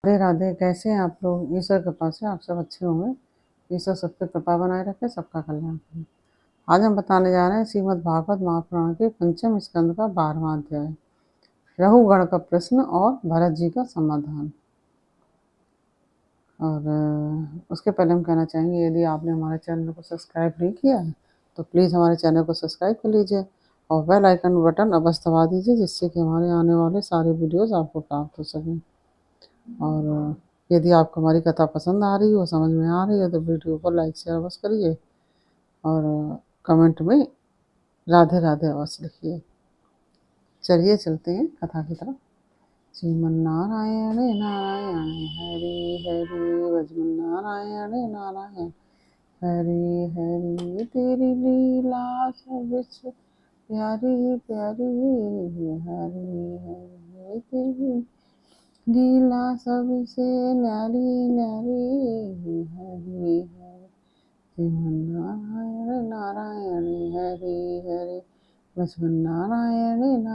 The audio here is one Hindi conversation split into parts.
राधे राधे। कैसे हैं आप लोग? ईश्वर कृपा से आप सब अच्छे होंगे। ईश्वर सब पे कृपा बनाए रखे, सबका कल्याण करे। आज हम बताने जा रहे हैं श्रीमद् भागवत महापुराण के पंचम स्कंद का 12वां अध्याय, रहुगण का प्रश्न और भरत जी का समाधान। और उसके पहले हम कहना चाहेंगे, यदि आपने हमारे चैनल को सब्सक्राइब नहीं किया है तो प्लीज़ हमारे चैनल को सब्सक्राइब कर लीजिए और बेल आइकन बटन अवश्य दबा दीजिए, जिससे कि हमारे आने वाले सारे वीडियोज़ आपको प्राप्त हो सकें। और यदि आपको हमारी कथा पसंद आ रही हो, समझ में आ रही है, तो वीडियो को लाइक शेयर अवश्य करिए और कमेंट में राधे राधे अवश्य लिखिए। चलिए चलते हैं कथा की तरफ। श्रीमन्नारायण नारायण हरि हरि, भजमन्नारायण नारायण हरि हरि, तेरी लीला सबसे प्यारी प्यारी, हरि हरि तेरी लीला सबसे न्यारी न्यारी, हरि हरि श्रीमन्नारायण नारायण हरि हरि, लक्ष्मण नारायण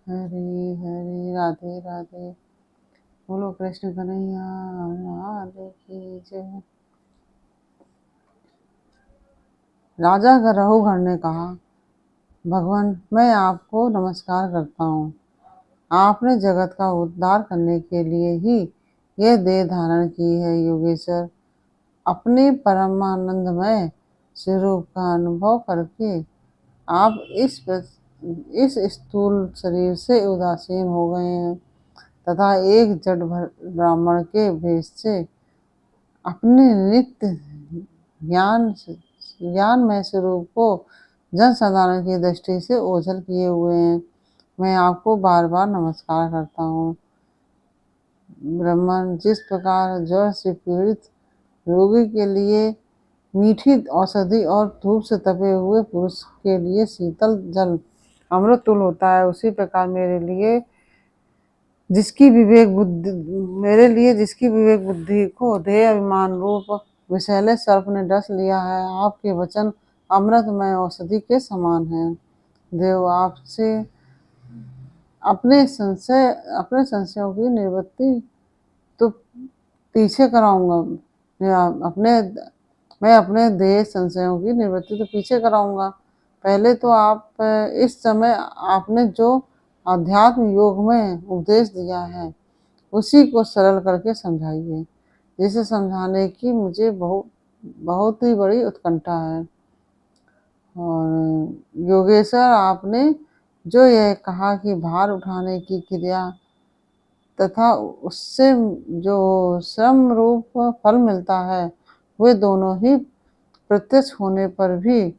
हरि हरि। राधे राधे। बोलो कृष्ण कन्हैया लाल की जय। राजा रहुगण ने कहा, भगवान मैं आपको नमस्कार करता हूँ। आपने जगत का उद्धार करने के लिए ही यह देह धारण की है। योगेश्वर, अपने परमानंदमय स्वरूप का अनुभव करके आप इस स्थूल शरीर से उदासीन हो गए हैं तथा एक जड़ ब्राह्मण के भेष से अपने नित्य ज्ञानमय स्वरूप को जन साधारण की दृष्टि से ओझल किए हुए हैं। मैं आपको बार बार नमस्कार करता हूँ। ब्राह्मण, जिस प्रकार ज्वर से पीड़ित रोगी के लिए मीठी औषधि और धूप से तपे हुए पुरुष के लिए शीतल जल अमृत तुल्य होता है, उसी प्रकार मेरे लिए जिसकी विवेक बुद्धि को देह अभिमान रूप विषैले सर्प ने डस लिया है, आपके वचन अमृतमय औषधि के समान है। देव, आपसे अपने संशयों की निवृत्ति तो पीछे कराऊंगा। मैं अपने देह संशयों की निवृत्ति तो पीछे कराऊंगा। पहले तो आप इस समय आपने जो अध्यात्म योग में उपदेश दिया है उसी को सरल करके समझाइए, जिसे समझाने की मुझे बहुत ही बड़ी उत्कंठा है। और योगेश्वर, आपने जो यह कहा कि भार उठाने की क्रिया तथा उससे जो श्रम रूप फल मिलता है, वे दोनों ही प्रत्यक्ष होने पर भी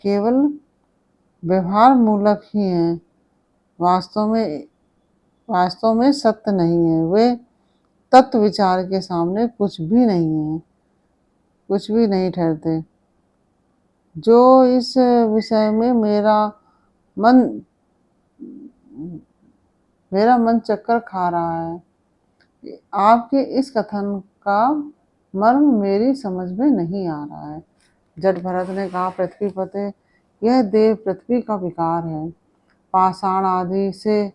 केवल व्यवहार मूलक ही हैं, वास्तव में सत्य नहीं है। वे तत्व विचार के सामने कुछ भी नहीं ठहरते। जो इस विषय में मेरा मन चक्कर खा रहा है, आपके इस कथन का मर्म मेरी समझ में नहीं आ रहा है। जट भरत ने कहा, पृथ्वीपते, यह देह पृथ्वी का विकार है। पाषाण आदि से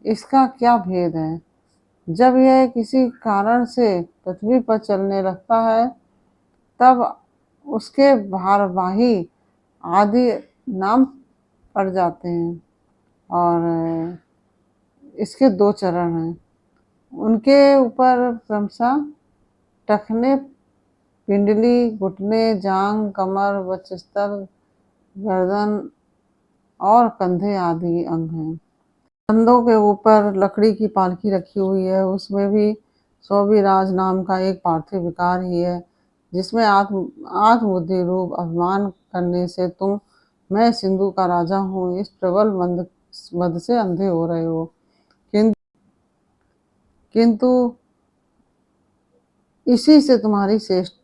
इसका क्या भेद है? जब यह किसी कारण से पृथ्वी पर चलने लगता है तब उसके भारवाही आदि नाम पड़ जाते हैं और इसके दो चरण हैं। उनके ऊपर क्रमशः टखने, पिंडली, घुटने, जांघ, कमर, वक्षस्थल, गर्दन और कंधे आदि अंग हैं। कंधों के ऊपर लकड़ी की पालकी रखी हुई है, उसमें भी सौभिराज नाम का एक पार्थिव विकार ही है, जिसमें आत्मबुद्धि रूप अभिमान करने से तुम मैं सिंधु का राजा हूँ इस प्रबल मद से अंधे हो रहे हो। किंतु इसी से तुम्हारी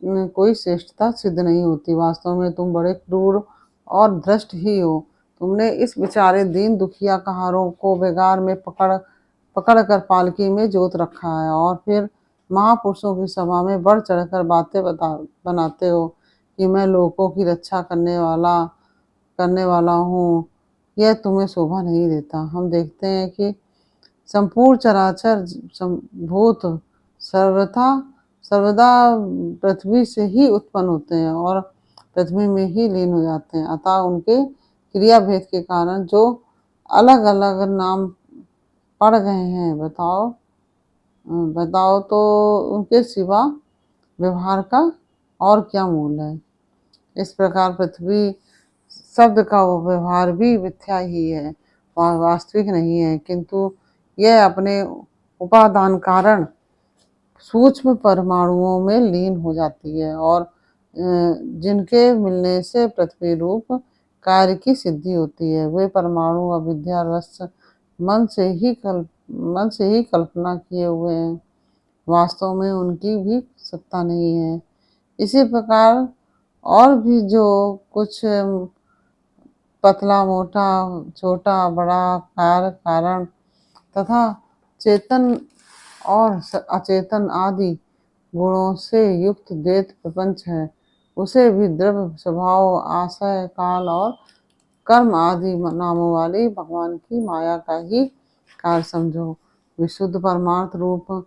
कोई श्रेष्ठता सिद्ध नहीं होती। वास्तव में तुम बड़े क्रूर और भ्रष्ट ही हो। तुमने इस बेचारे दीन दुखिया कहारों को बेगार में पकड़ कर पालकी में जोत रखा है और फिर महापुरुषों की सभा में बढ़ चढ़कर बातें बनाते हो कि मैं लोगों की रक्षा करने वाला हूँ। यह तुम्हें शोभा नहीं देता। हम देखते हैं कि संपूर्ण चराचर भूत सर्वदा पृथ्वी से ही उत्पन्न होते हैं और पृथ्वी में ही लीन हो जाते हैं। अतः उनके क्रिया भेद के कारण जो अलग अलग नाम पड़ गए हैं, बताओ तो उनके सिवा व्यवहार का और क्या मूल है। इस प्रकार पृथ्वी शब्द का वो व्यवहार भी मिथ्या ही है, वास्तविक नहीं है, किंतु यह अपने उपादान कारण सूक्ष्म परमाणुओं में लीन हो जाती है और जिनके मिलने से पृथ्वी रूप कार्य की सिद्धि होती है। वे परमाणु अविद्यावश मन से ही कल्पना किए हुए हैं, वास्तव में उनकी भी सत्ता नहीं है। इसी प्रकार और भी जो कुछ पतला मोटा छोटा बड़ा कारण तथा चेतन और अचेतन आदि गुणों से युक्त द्वैत प्रपंच है, उसे भी द्रव्य स्वभाव आशय काल और कर्म आदि नामों वाली भगवान की माया का ही कार्य समझो। विशुद्ध परमार्थ रूप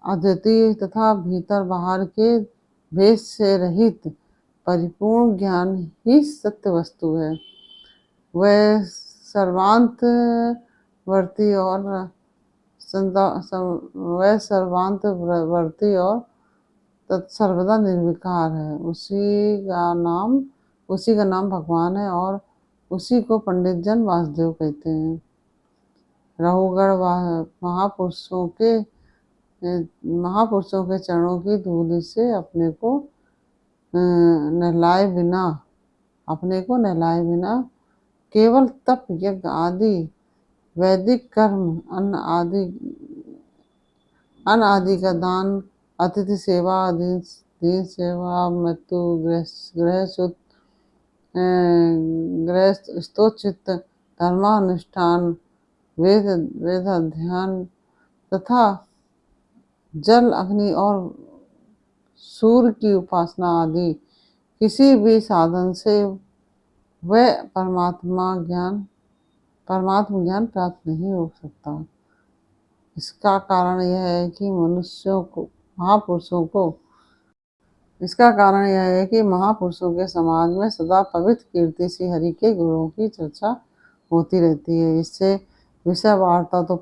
अद्वितीय तथा भीतर बाहर के भेद से रहित परिपूर्ण ज्ञान ही सत्य वस्तु है। वह सर्वांतवर्ती और सर्वदा निर्विकार है। उसी का नाम भगवान है और उसी को पंडित जन वासुदेव कहते हैं। रहुगढ़ महापुरुषों के चरणों की धूलि से अपने को नहलाए बिना केवल तप यज्ञ आदि वैदिक कर्म अन्न आदि का दान अतिथि सेवा दीन सेवा मृत्यु गृह स्तोचित धर्मानुष्ठान वेद अध्ययन तथा जल अग्नि और सूर्य की उपासना आदि किसी भी साधन से वह परमात्मा ज्ञान प्राप्त नहीं हो सकता। इसका कारण यह है कि महापुरुषों के समाज में सदा पवित्र कीर्ति सी हरि के गुणों की चर्चा होती रहती है। इससे विषय वार्ता तो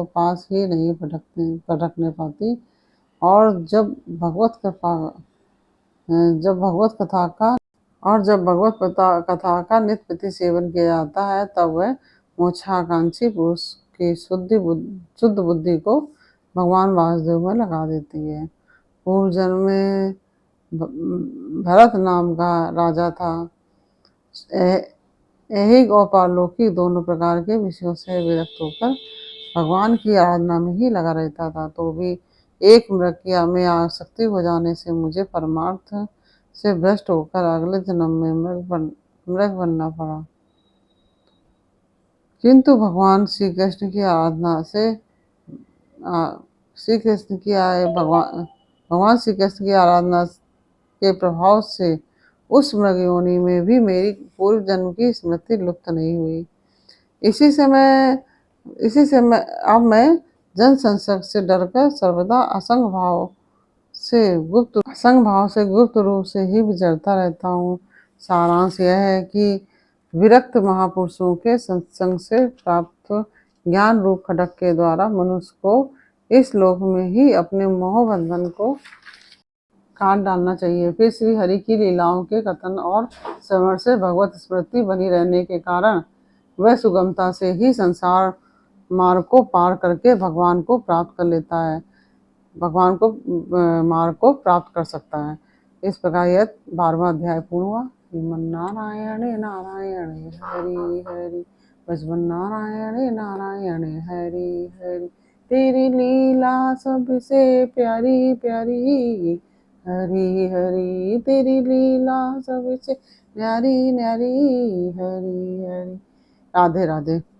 पास ही नहीं भटकने पाती और जब भगवत कथा का नित्य प्रति सेवन किया जाता है, तब वह मोक्षाकांक्षी पुरुष की शुद्ध बुद्धि को भगवान वासुदेव में लगा देती है। पूर्व जन्म में भरत नाम का राजा था। ऐहिक और पारलौकिक दोनों प्रकार के विषयों से विरक्त होकर भगवान की आराधना में ही लगा रहता था, तो भी एक मृग में आसक्ति हो जाने से मुझे परमार्थ से भ्रष्ट होकर अगले जन्म में मृग बनना पड़ा। किंतु भगवान श्री कृष्ण की आराधना के प्रभाव से उस मृग योनि में भी मेरी पूर्व जन्म की स्मृति लुप्त नहीं हुई। इसी से मैं अब जन संसर्ग से डरकर सर्वदा असंग भाव से गुप्त रूप से ही विचरता रहता हूँ। सारांश यह है कि विरक्त महापुरुषों के सत्संग से प्राप्त ज्ञान रूप खड्ग के द्वारा मनुष्य को इस लोक में ही अपने मोह बंधन को काट डालना चाहिए। फिर श्री हरि की लीलाओं के कथन और श्रवण से भगवत स्मृति बनी रहने के कारण वह सुगमता से ही संसार मार्ग को पार करके भगवान को प्राप्त कर सकता है। इस प्रकार यह 12वां अध्याय पूर्ण हुआ। नारायण नारायण हरि हरि बजवन नारायण नारायण हरि हरि तेरी लीला सबसे प्यारी प्यारी हरि हरि तेरी लीला सबसे न्यारी न्यारी हरि हरि। राधे राधे।